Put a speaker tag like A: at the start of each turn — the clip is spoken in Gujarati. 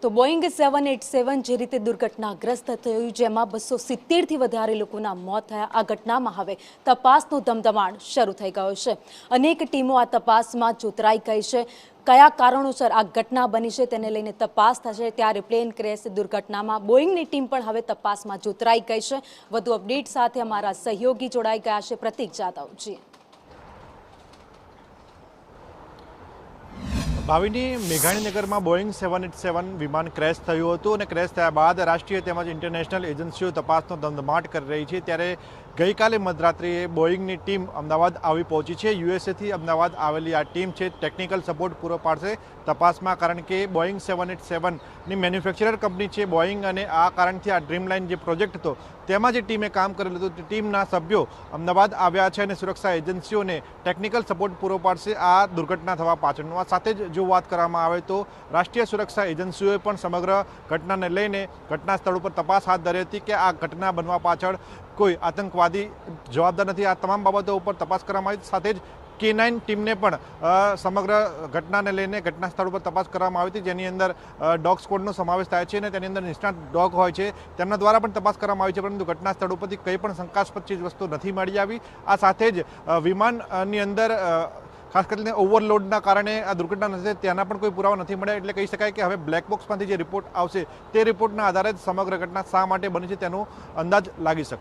A: તો બોઈંગ 787 જે રીતે દુર્ઘટનાગ્રસ્ત થયું, જેમાં 270થી વધારે લોકોના મોત થયા, આ ઘટનામાં હવે તપાસનો ધમધમાટ શરૂ થઈ ગયો છે। અનેક ટીમો આ તપાસમાં જોતરાઈ ગઈ છે। કયા કારણોસર આ ઘટના બની છે તેને લઈને તપાસ થશે। ત્યારે પ્લેન ક્રેશ દુર્ઘટનામાં બોઈંગની ટીમ પણ હવે તપાસમાં જોતરાઈ ગઈ છે। વધુ અપડેટ સાથે અમારા સહયોગી જોડાઈ ગયા છે, પ્રતીક જાદવજી।
B: ભાવિની મેઘાણીનગરમાં બોઈંગ 787 વિમાન ક્રેશ થયું હતું અને ક્રેશ થયા બાદ રાષ્ટ્રીય તેમજ ઇન્ટરનેશનલ એજન્સીઓ તપાસનો ધમધમાટ કરી રહી છે। ત્યારે ગઈકાલે મધરાત્રિએ બોઈંગની ટીમ અમદાવાદ આવી પહોંચી છે। યુએસએથી અમદાવાદ આવેલી આ ટીમ છે ટેકનિકલ સપોર્ટ પૂરો પાડશે તપાસમાં, કારણ કે બોઈંગ 787ની મેન્યુફેક્ચરર કંપની છે બોઈંગ, અને આ કારણથી આ ડ્રીમલાઇન જે પ્રોજેક્ટ હતો તેમાં જે ટીમે કામ કરેલું હતું તે ટીમના સભ્યો અમદાવાદ આવ્યા છે અને સુરક્ષા એજન્સીઓને ટેકનિકલ સપોર્ટ પૂરો પાડશે આ દુર્ઘટના થવા પાછળનું। આ સાથે જ જો વાત કરવામાં આવે તો રાષ્ટ્રીય સુરક્ષા એજન્સીઓએ પણ સમગ્ર ઘટનાને લઈને ઘટના સ્થળ ઉપર તપાસ હાથ ધરી હતી કે આ ઘટના બનવા પાછળ કોઈ આતંકવાદી જવાબદાર નથી। આ તમામ બાબતો ઉપર તપાસ કરવામાં આવી। સાથે જ K9 ટીમને પણ સમગ્ર ઘટનાને લઈને ઘટના સ્થળ ઉપર તપાસ કરવામાં આવી હતી, જેની અંદર ડોગ સ્ક્વોડનો સમાવેશ થાય છે અને તેની અંદર નિષ્ણાત ડોગ હોય છે તેમના દ્વારા પણ તપાસ કરવામાં આવી છે, પરંતુ ઘટના સ્થળ ઉપરથી કંઈ પણ શંકાસ્પદ ચીજ વસ્તુ નથી મળી આવી। આ સાથે જ વિમાનની અંદર ખાસ કરીને ઓવરલોડના કારણે આ દુર્ઘટના નથી તેના પણ કોઈ પુરાવા નથી મળ્યા, એટલે કહી શકાય કે હવે બ્લેક બોક્સમાંથી જે રિપોર્ટ આવશે તે રિપોર્ટના આધારે જ સમગ્ર ઘટના શા માટે બની છે તેનો અંદાજ લાગી શકશે।